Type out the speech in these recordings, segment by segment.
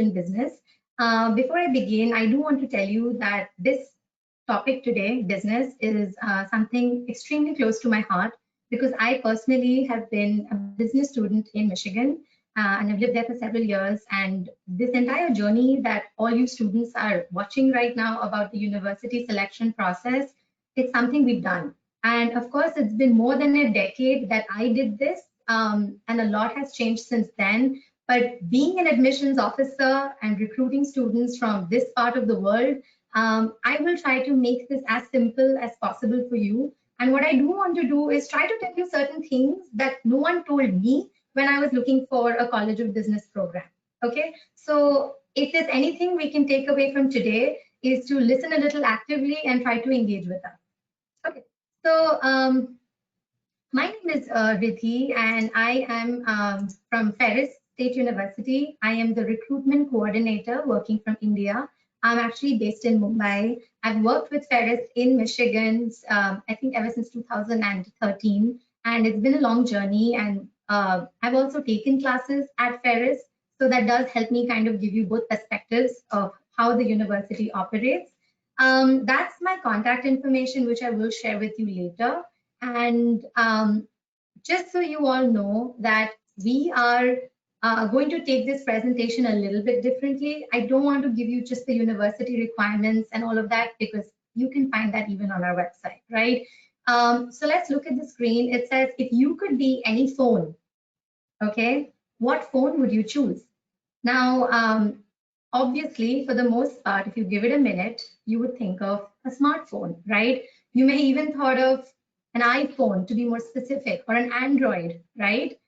in business. Before I begin, I do want to tell you that this topic today, business, is something extremely close to my heart because I personally have been a business student in Michigan and I've lived there for several years. And this entire journey that all you students are watching right now about the university selection process, it's something we've done. And of course, it's been more than a decade that I did this, and a lot has changed since then. But being an admissions officer and recruiting students from this part of the world, I will try to make this as simple as possible for you. And what I do want to do is try to tell you certain things that no one told me when I was looking for a College of Business program. Okay, so if there's anything we can take away from today is to listen a little actively and try to engage with us. Okay, so my name is Riddhi, and I am from Ferris State University. I am the recruitment coordinator working from India. I'm actually based in Mumbai. I've worked with Ferris in Michigan, I think ever since 2013, and it's been a long journey. And I've also taken classes at Ferris, so that does help me kind of give you both perspectives of how the university operates. That's my contact information, which I will share with you later. And just so you all know that we are going to take this presentation a little bit differently. I don't want to give you just the university requirements and all of that because you can find that even on our website, right? So let's look at the screen. It says, if you could be any phone, okay, what phone would you choose? Now, obviously, for the most part, if you give it a minute, you would think of a smartphone, right? You may even thought of an iPhone to be more specific, or an Android, right?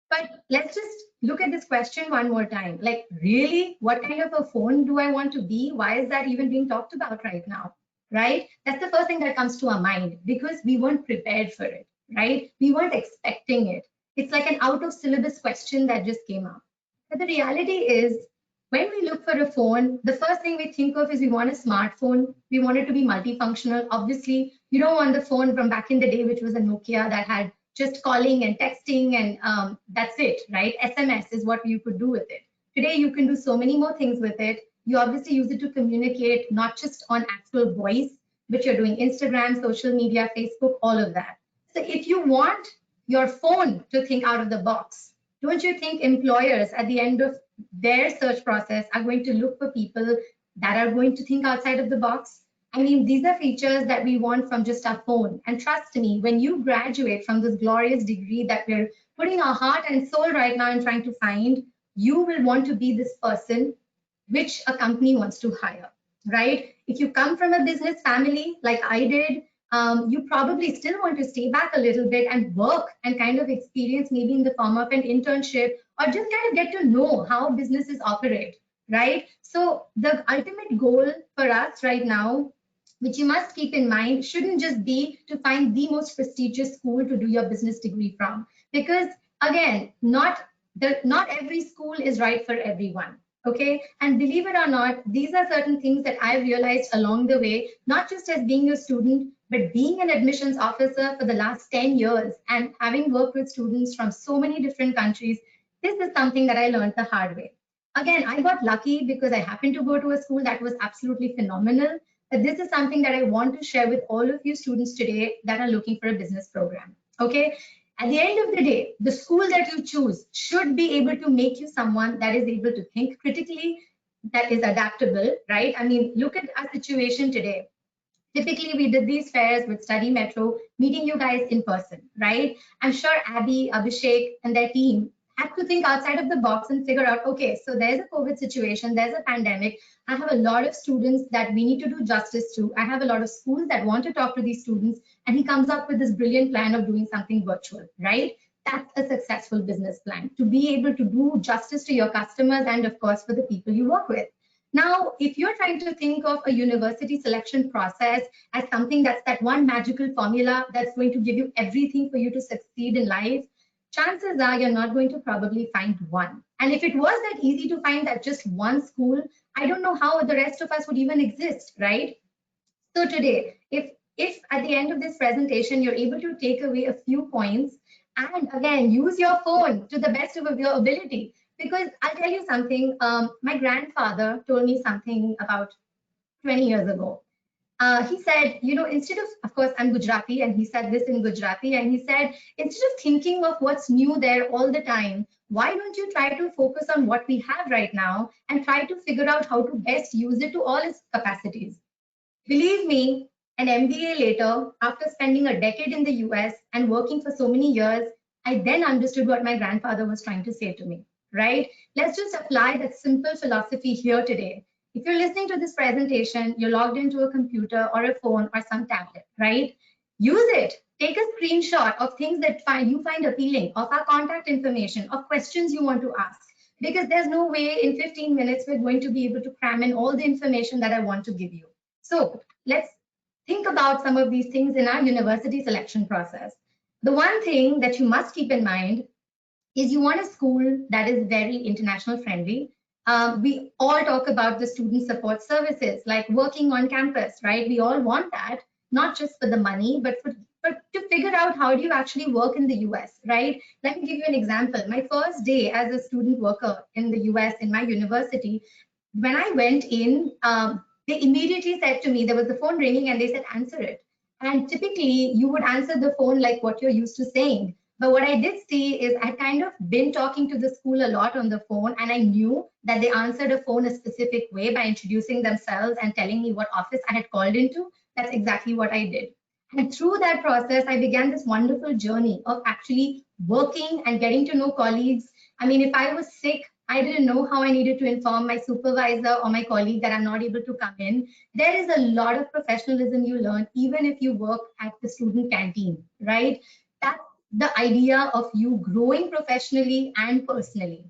But let's just look at this question one more time. Like, really, what kind of a phone do I want to be? Why is that even being talked about right now, right? That's the first thing that comes to our mind because we weren't prepared for it, right? We weren't expecting it. It's like an out of syllabus question that just came up. But the reality is, when we look for a phone, the first thing we think of is we want a smartphone. We want it to be multifunctional. Obviously, you don't want the phone from back in the day, which was a Nokia that had just calling and texting and that's it, right? SMS is what you could do with it. Today, you can do so many more things with it. You obviously use it to communicate, not just on actual voice, but you're doing Instagram, social media, Facebook, all of that. So if you want your phone to think out of the box, don't you think employers at the end of their search process are going to look for people that are going to think outside of the box? I mean, these are features that we want from just our phone. And trust me, when you graduate from this glorious degree that we're putting our heart and soul right now and trying to find, you will want to be this person which a company wants to hire, right? If you come from a business family like I did, you probably still want to stay back a little bit and work and kind of experience maybe in the form of an internship or just kind of get to know how businesses operate, right? So the ultimate goal for us right now, which you must keep in mind, shouldn't just be to find the most prestigious school to do your business degree from. Because again, not every school is right for everyone. Okay, and believe it or not, these are certain things that I realized along the way, not just as being a student, but being an admissions officer for the last 10 years and having worked with students from so many different countries. This is something that I learned the hard way. Again, I got lucky because I happened to go to a school that was absolutely phenomenal. But this is something that I want to share with all of you students today that are looking for a business program. Okay. At the end of the day, the school that you choose should be able to make you someone that is able to think critically, that is adaptable, right? I mean, look at our situation today. Typically, we did these fairs with Study Metro, meeting you guys in person, right? I'm sure Abby, Abhishek, and their team had to think outside of the box and figure out, okay, so there's a COVID situation, there's a pandemic. I have a lot of students that we need to do justice to. I have a lot of schools that want to talk to these students, and he comes up with this brilliant plan of doing something virtual, right? That's a successful business plan, to be able to do justice to your customers and, of course, for the people you work with. Now, if you're trying to think of a university selection process as something that's that one magical formula that's going to give you everything for you to succeed in life, chances are you're not going to probably find one. And if it was that easy to find that just one school, I don't know how the rest of us would even exist, right? So today, if at the end of this presentation, you're able to take away a few points and again, use your phone to the best of your ability. Because I'll tell you something, my grandfather told me something about 20 years ago. He said, instead of course, I'm Gujarati, and he said this in Gujarati, and he said, instead of thinking of what's new there all the time, why don't you try to focus on what we have right now and try to figure out how to best use it to all its capacities? Believe me, an MBA later, after spending a decade in the US and working for so many years, I then understood what my grandfather was trying to say to me, right? Let's just apply that simple philosophy here today. If you're listening to this presentation, you're logged into a computer or a phone or some tablet, right? Use it. Take a screenshot of things that you find appealing, of our contact information, of questions you want to ask. Because there's no way in 15 minutes we're going to be able to cram in all the information that I want to give you. So let's think about some of these things in our university selection process. The one thing that you must keep in mind is you want a school that is very international friendly. We all talk about the student support services, like working on campus, right? We all want that, not just for the money, but to figure out how do you actually work in the US, right? Let me give you an example. My first day as a student worker in the US in my university, when I went in, they immediately said to me, there was the phone ringing and they said, answer it. And typically you would answer the phone like what you're used to saying. But what I did see is I kind of been talking to the school a lot on the phone, and I knew that they answered a phone a specific way by introducing themselves and telling me what office I had called into. That's exactly what I did. And through that process, I began this wonderful journey of actually working and getting to know colleagues. I mean, if I was sick, I didn't know how I needed to inform my supervisor or my colleague that I'm not able to come in. There is a lot of professionalism you learn, even if you work at the student canteen, right? That's the idea of you growing professionally and personally.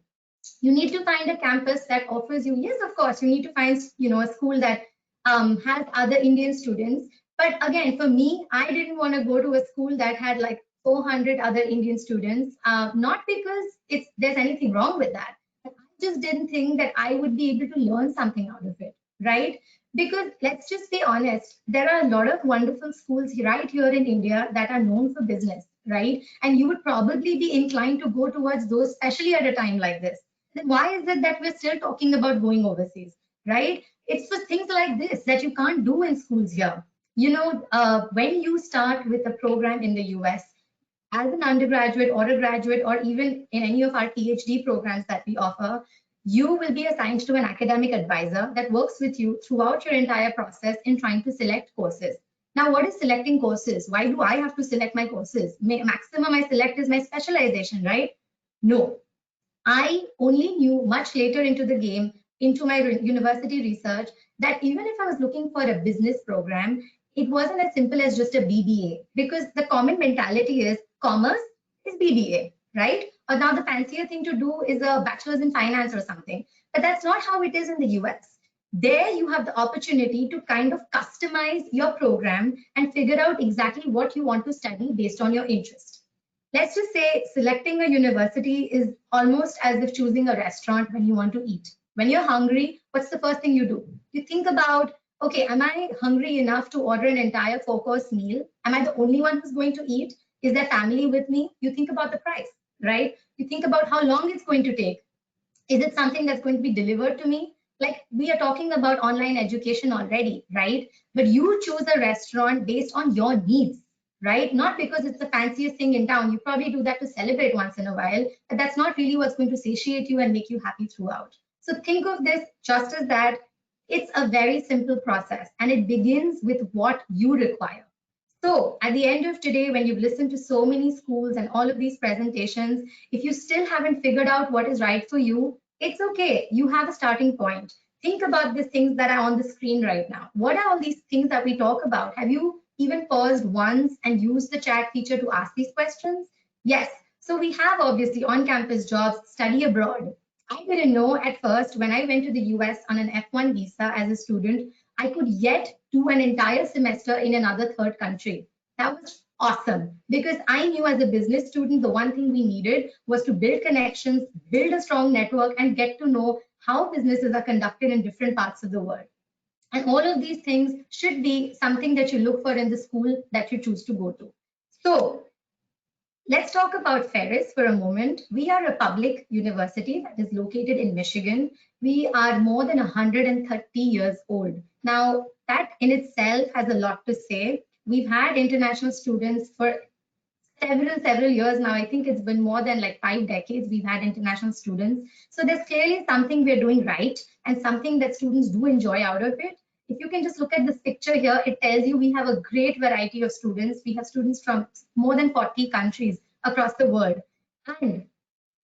You need to find a campus that offers you, yes, of course, you need to find, a school that has other Indian students. But again, for me, I didn't want to go to a school that had like 400 other Indian students, not because there's anything wrong with that. But I just didn't think that I would be able to learn something out of it, right? Because let's just be honest, there are a lot of wonderful schools right here in India that are known for business, right? And you would probably be inclined to go towards those, especially at a time like this. Then why is it that we're still talking about going overseas, right? It's for things like this that you can't do in schools here. When you start with a program in the US, as an undergraduate or a graduate, or even in any of our PhD programs that we offer, you will be assigned to an academic advisor that works with you throughout your entire process in trying to select courses. Now, what is selecting courses? Why do I have to select my courses? Maximum I select is my specialization, right? No, I only knew much later into the game, into my university research, that even if I was looking for a business program, it wasn't as simple as just a BBA, because the common mentality is commerce is BBA, right? Or now the fancier thing to do is a bachelor's in finance or something. But that's not how it is in the US. There you have the opportunity to kind of customize your program and figure out exactly what you want to study based on your interest. Let's just say selecting a university is almost as if choosing a restaurant when you want to eat. When you're hungry, what's the first thing you do? You think about, okay, am I hungry enough to order an entire 4-course meal? Am I the only one who's going to eat? Is there family with me? You think about the price, right? You think about how long it's going to take. Is it something that's going to be delivered to me? Like, we are talking about online education already, right? But you choose a restaurant based on your needs, right? Not because it's the fanciest thing in town. You probably do that to celebrate once in a while, but that's not really what's going to satiate you and make you happy throughout. So think of this just as that. It's a very simple process, and it begins with what you require. So at the end of today, when you've listened to so many schools and all of these presentations, if you still haven't figured out what is right for you, it's okay. You have a starting point. Think about the things that are on the screen right now. What are all these things that we talk about? Have you even paused once and used the chat feature to ask these questions? Yes. So we have obviously on-campus jobs, study abroad. I didn't know at first when I went to the US on an F1 visa as a student, I could yet do an entire semester in another third country. That was awesome because I knew as a business student, the one thing we needed was to build connections, build a strong network, and get to know how businesses are conducted in different parts of the world. And all of these things should be something that you look for in the school that you choose to go to. So Let's talk about Ferris for a moment. We are a public university that is located in Michigan. We are more than 130 years old. Now, that in itself has a lot to say. We've had international students for several years now. I think it's been more than like 5 decades we've had international students. So there's clearly something we're doing right and something that students do enjoy out of it. If you can just look at this picture here, it tells you we have a great variety of students. We have students from more than 40 countries across the world. And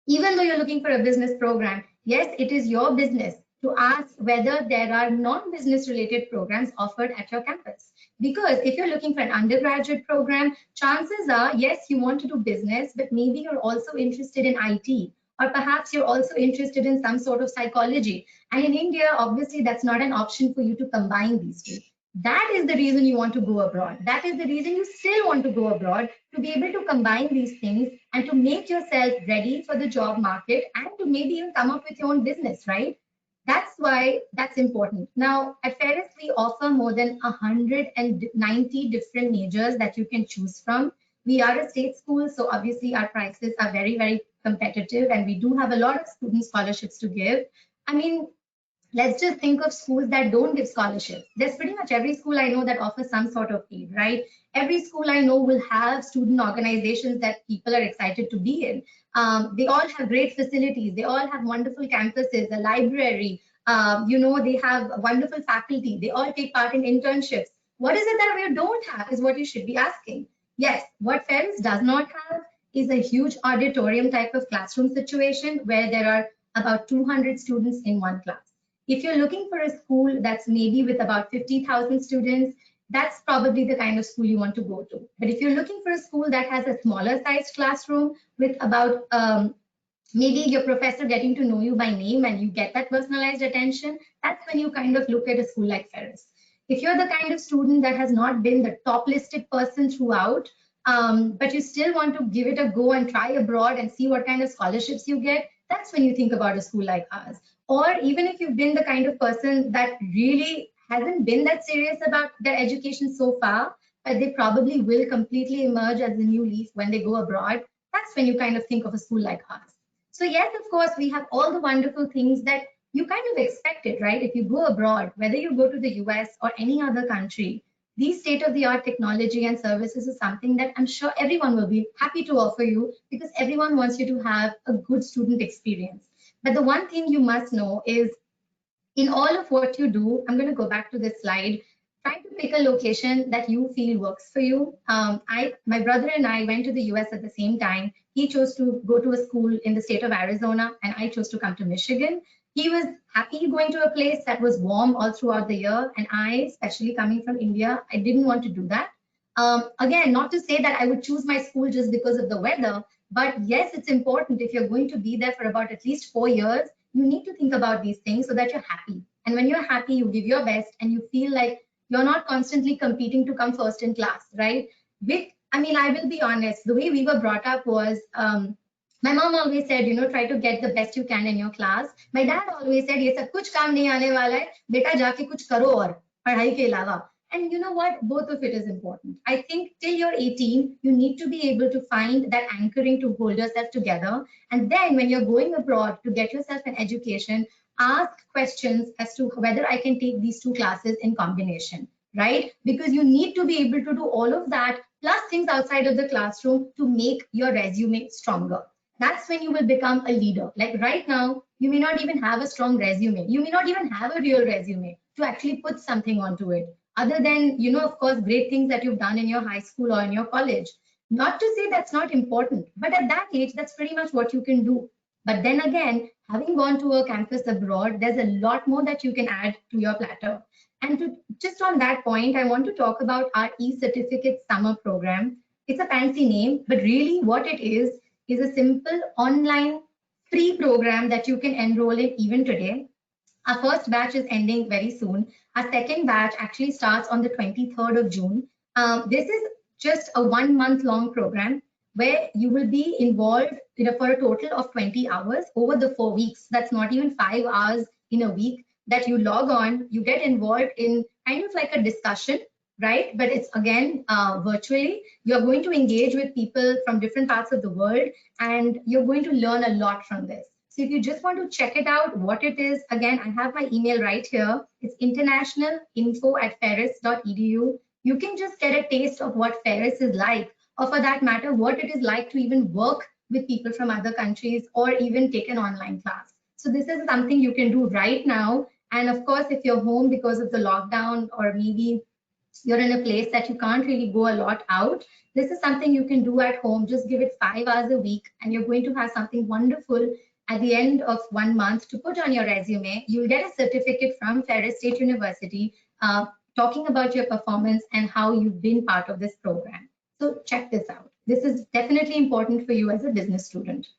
even though you're looking for a business program, yes, it is your business to ask whether there are non-business related programs offered at your campus. Because if you're looking for an undergraduate program, chances are, yes, you want to do business, but maybe you're also interested in IT, or perhaps you're also interested in some sort of psychology. And in India, obviously, that's not an option for you to combine these two. That is the reason you want to go abroad. That is the reason you still want to go abroad, to be able to combine these things and to make yourself ready for the job market and to maybe even come up with your own business, right? That's why that's important. Now, at Ferris, we offer more than 190 different majors that you can choose from. We are a state school, so obviously our prices are very competitive, and we do have a lot of student scholarships to give. I mean, let's just think of schools that don't give scholarships. There's pretty much every school I know that offers some sort of aid, right? Every school I know will have student organizations that people are excited to be in. They all have great facilities. They all have wonderful campuses, a library. They have wonderful faculty. They all take part in internships. What is it that we don't have is what you should be asking. Yes, what Ferris does not have is a huge auditorium type of classroom situation where there are about 200 students in one class. If you're looking for a school that's maybe with about 50,000 students, that's probably the kind of school you want to go to. But if you're looking for a school that has a smaller sized classroom with about maybe your professor getting to know you by name and you get that personalized attention, that's when you kind of look at a school like Ferris. If you're the kind of student that has not been the top listed person throughout, but you still want to give it a go and try abroad and see what kind of scholarships you get, that's when you think about a school like ours. Or even if you've been the kind of person that really hasn't been that serious about their education so far, but they probably will completely emerge as a new leaf when they go abroad, that's when you kind of think of a school like ours. So yes, of course, we have all the wonderful things that you kind of expected, right? If you go abroad, whether you go to the US or any other country, these state-of-the-art technology and services is something that I'm sure everyone will be happy to offer you, because everyone wants you to have a good student experience. But the one thing you must know is, in all of what you do, I'm going to go back to this slide, try to pick a location that you feel works for you. My brother and I went to the US at the same time. He chose to go to a school in the state of Arizona, and I chose to come to Michigan. He was happy going to a place that was warm all throughout the year, and I, especially coming from India, I didn't want to do that. Again, not to say that I would choose my school just because of the weather, but yes, it's important. If you're going to be there for about at least 4 years, you need to think about these things so that you're happy. And when you're happy, you give your best and you feel like you're not constantly competing to come first in class, right? I will be honest, the way we were brought up was, my mom always said, try to get the best you can in your class. My dad always said, ये सब कुछ काम नहीं आने वाला है, बेटा जाके कुछ करो और पढ़ाई के अलावा. And you know what? Both of it is important. I think till you're 18, you need to be able to find that anchoring to hold yourself together. And then when you're going abroad to get yourself an education, ask questions as to whether I can take these two classes in combination, right? Because you need to be able to do all of that, plus things outside of the classroom to make your resume stronger. That's when you will become a leader. Like right now, you may not even have a strong resume. You may not even have a real resume to actually put something onto it, other than, of course, great things that you've done in your high school or in your college. Not to say that's not important, but at that age, that's pretty much what you can do. But then again, having gone to a campus abroad, there's a lot more that you can add to your platter. And just on that point, I want to talk about our e-certificate summer program. It's a fancy name, but really what it is a simple online free program that you can enroll in even today. Our first batch is ending very soon. Our second batch actually starts on the 23rd of June. This is just a 1 month long program where you will be involved for a total of 20 hours over the 4 weeks. That's not even 5 hours in a week that you log on. You get involved in kind of like a discussion right? But it's again virtually. You're going to engage with people from different parts of the world, and you're going to learn a lot from this. So if you just want to check it out, what it is, again, I have my email right here. It's internationalinfo@ferris.edu. You can just get a taste of what Ferris is like, or for that matter, what it is like to even work with people from other countries or even take an online class. So this is something you can do right now. And of course, if you're home because of the lockdown, or maybe you're in a place that you can't really go a lot out, this is something you can do at home. Just give it 5 hours a week, and you're going to have something wonderful at the end of 1 month to put on your resume. You'll get a certificate from Ferris State University talking about your performance and how you've been part of this program. So check this out. This is definitely important for you as a business student.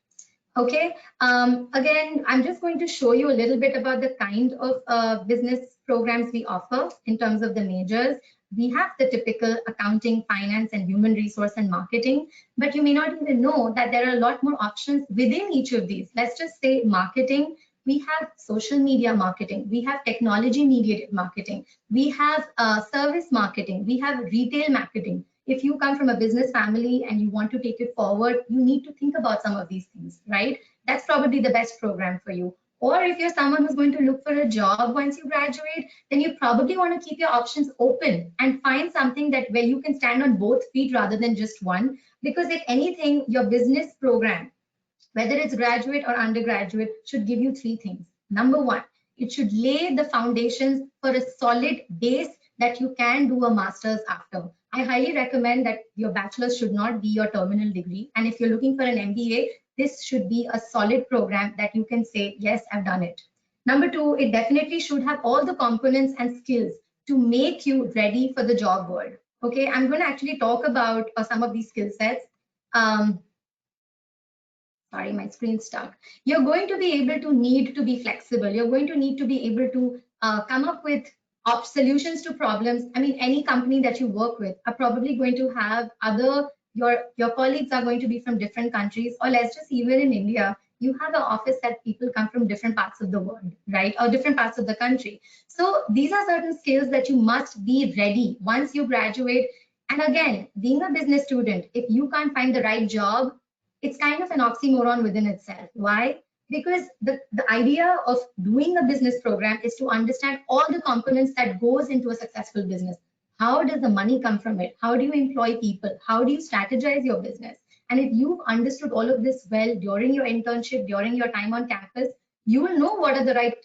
Okay, again, I'm just going to show you a little bit about the kind of business programs we offer in terms of the majors. We have the typical accounting, finance, and human resource and marketing, but you may not even know that there are a lot more options within each of these. Let's just say marketing. We have social media marketing, we have technology mediated marketing, we have service marketing, we have retail marketing. If you come from a business family and you want to take it forward, you need to think about some of these things, right? That's probably the best program for you. Or if you're someone who's going to look for a job once you graduate, then you probably want to keep your options open and find something that where you can stand on both feet rather than just one. Because if anything, your business program, whether it's graduate or undergraduate, should give you three things. Number one, it should lay the foundations for a solid base that you can do a master's after. I highly recommend that your bachelor's should not be your terminal degree. And if you're looking for an MBA, this should be a solid program that you can say, yes, I've done it. Number two, it definitely should have all the components and skills to make you ready for the job world. Okay, I'm going to actually talk about some of these skill sets. Sorry, my screen's stuck. You're going to be able to need to be flexible. You're going to need to be able to come up with solutions to problems. I mean, any company that you work with are probably going to have your colleagues are going to be from different countries, or let's just even in India, you have an office that people come from different parts of the world, right? Or different parts of the country. So these are certain skills that you must be ready once you graduate. And again, being a business student, if you can't find the right job, it's kind of an oxymoron within itself. Why? Because the idea of doing a business program is to understand all the components that goes into a successful business. How does the money come from it? How do you employ people? How do you strategize your business? And if you've understood all of this well during your internship, during your time on campus, you will know what are the right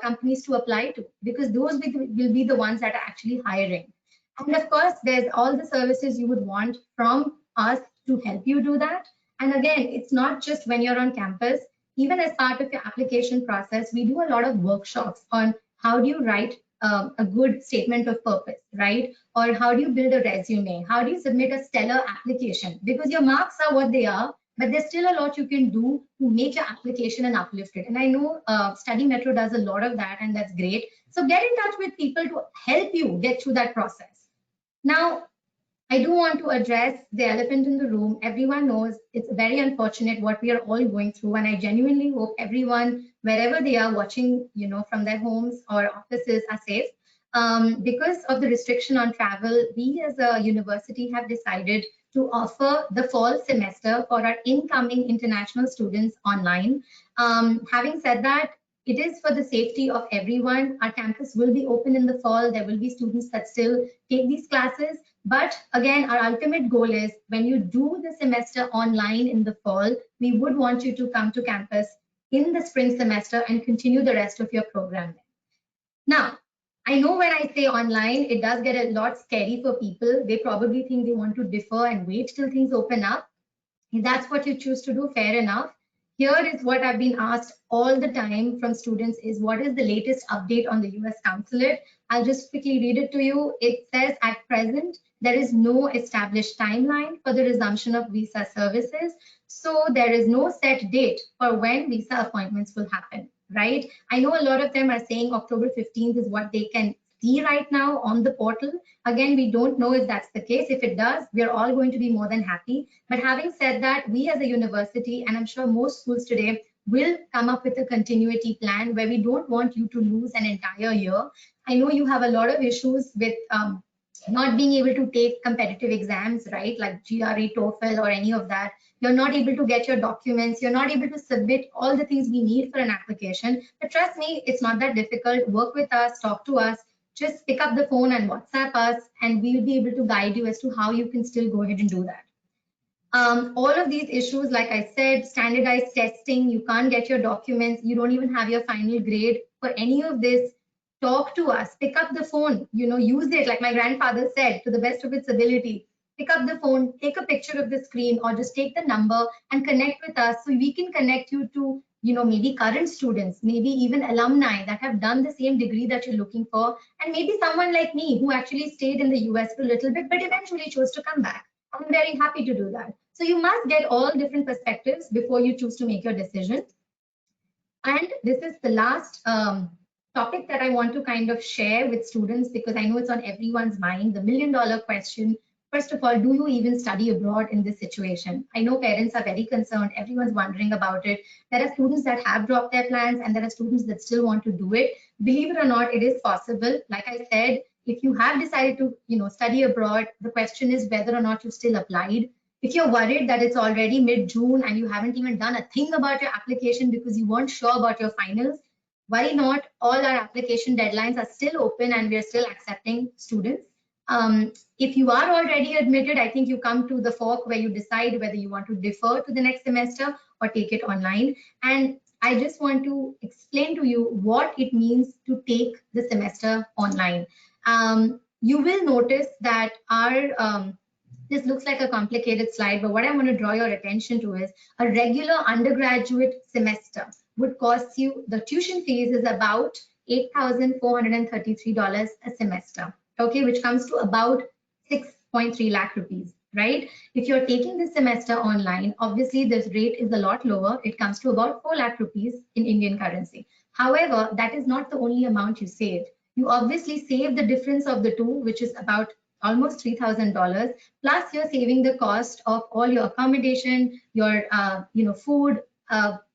companies to apply to, because those will be the ones that are actually hiring. And of course, there's all the services you would want from us to help you do that. And again, it's not just when you're on campus. Even as part of your application process, we do a lot of workshops on how do you write a good statement of purpose, right? Or how do you build a resume? How do you submit a stellar application? Because your marks are what they are, but there's still a lot you can do to make your application and uplift it. And I know Study Metro does a lot of that, and that's great. So get in touch with people to help you get through that process. Now, I do want to address the elephant in the room. Everyone knows it's very unfortunate what we are all going through, and I genuinely hope everyone, wherever they are watching, from their homes or offices, are safe. Because of the restriction on travel, we as a university have decided to offer the fall semester for our incoming international students online. Having said that, it is for the safety of everyone. Our campus will be open in the fall. There will be students that still take these classes. But again, our ultimate goal is when you do the semester online in the fall, we would want you to come to campus in the spring semester and continue the rest of your program. Now, I know when I say online, it does get a lot scary for people. They probably think they want to defer and wait till things open up. If that's what you choose to do, fair enough. Here is what I've been asked all the time from students is, what is the latest update on the US Consulate? I'll just quickly read it to you. It says, at present, there is no established timeline for the resumption of visa services. So there is no set date for when visa appointments will happen, right? I know a lot of them are saying October 15th is what they can see right now on the portal. Again, we don't know if that's the case. If it does, we're all going to be more than happy. But having said that, we as a university, and I'm sure most schools today, will come up with a continuity plan where we don't want you to lose an entire year. I know you have a lot of issues with not being able to take competitive exams, right, like GRE, TOEFL, or any of that. You're not able to get your documents. You're not able to submit all the things we need for an application. But trust me, it's not that difficult. Work with us, talk to us. Just pick up the phone and WhatsApp us, and we'll be able to guide you as to how you can still go ahead and do that. All of these issues, like I said, standardized testing, you can't get your documents, you don't even have your final grade for any of this, talk to us, pick up the phone, use it, like my grandfather said, to the best of its ability. Pick up the phone, take a picture of the screen, or just take the number and connect with us so we can connect you to, maybe current students, maybe even alumni that have done the same degree that you're looking for, and maybe someone like me who actually stayed in the US for a little bit, but eventually chose to come back. I'm very happy to do that. So you must get all different perspectives before you choose to make your decision. And this is the last topic that I want to kind of share with students, because I know it's on everyone's mind, the million-dollar question. First of all, do you even study abroad in this situation? I know parents are very concerned. Everyone's wondering about it. There are students that have dropped their plans, and there are students that still want to do it. Believe it or not, it is possible. Like I said, if you have decided to study abroad, the question is whether or not you still applied. If you're worried that it's already mid-June and you haven't even done a thing about your application because you weren't sure about your finals, worry not. All our application deadlines are still open and we're still accepting students. If you are already admitted, I think you come to the fork where you decide whether you want to defer to the next semester or take it online. And I just want to explain to you what it means to take the semester online. You will notice that our this looks like a complicated slide, but what I want to draw your attention to is a regular undergraduate semester would cost you, the tuition fees is about $8,433 a semester, okay, which comes to about 6.3 lakh rupees, right? If you're taking this semester online, obviously this rate is a lot lower. It comes to about 4 lakh rupees in Indian currency. However, that is not the only amount you save. You obviously save the difference of the two, which is about almost $3,000, plus you're saving the cost of all your accommodation, your food,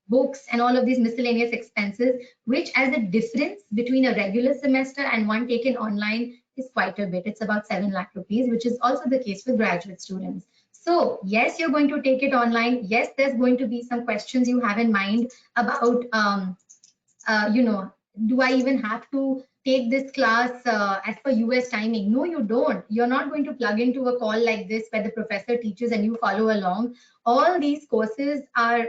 books, and all of these miscellaneous expenses, which as a difference between a regular semester and one taken online is quite a bit. It's about 7 lakh rupees, which is also the case for graduate students. So yes, you're going to take it online. Yes, there's going to be some questions you have in mind about, do I even have to take this class as per US timing? No, you don't. You're not going to plug into a call like this where the professor teaches and you follow along. All these courses are,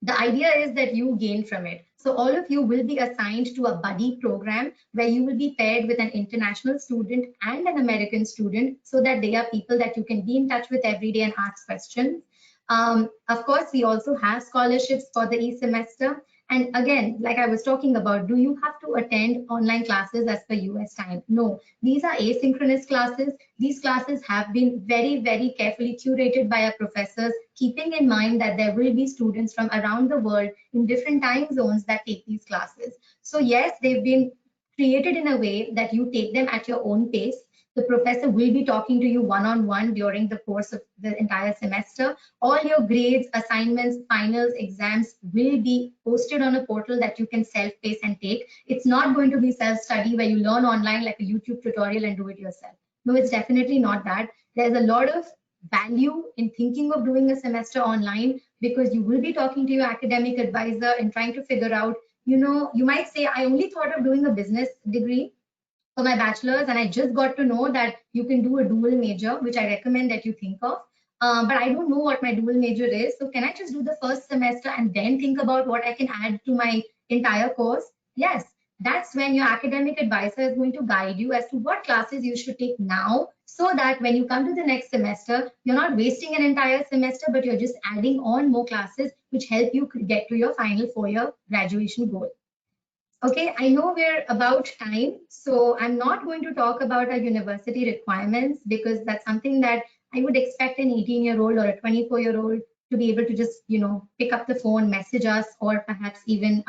the idea is that you gain from it. So all of you will be assigned to a buddy program where you will be paired with an international student and an American student, so that they are people that you can be in touch with every day and ask questions. Of course, we also have scholarships for the e-semester. And again, like I was talking about, do you have to attend online classes as per US time? No, these are asynchronous classes. These classes have been very, very carefully curated by our professors, keeping in mind that there will be students from around the world in different time zones that take these classes. So yes, they've been created in a way that you take them at your own pace. The professor will be talking to you one-on-one during the course of the entire semester. All your grades, assignments, finals, exams will be posted on a portal that you can self-pace and take. It's not going to be self-study where you learn online like a YouTube tutorial and do it yourself. No, it's definitely not that. There's a lot of value in thinking of doing a semester online, because you will be talking to your academic advisor and trying to figure out, you might say, I only thought of doing a business degree for my bachelor's, and I just got to know that you can do a dual major, which I recommend that you think of. But I don't know what my dual major is. So can I just do the first semester and then think about what I can add to my entire course? Yes, that's when your academic advisor is going to guide you as to what classes you should take now, so that when you come to the next semester, you're not wasting an entire semester, but you're just adding on more classes which help you get to your final 4-year graduation goal. Okay, I know we're about time, so I'm not going to talk about our university requirements, because that's something that I would expect an 18-year-old or a 24-year-old to be able to just, pick up the phone, message us, or perhaps even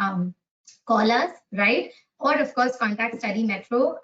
call us, right? Or of course, contact Study Metro.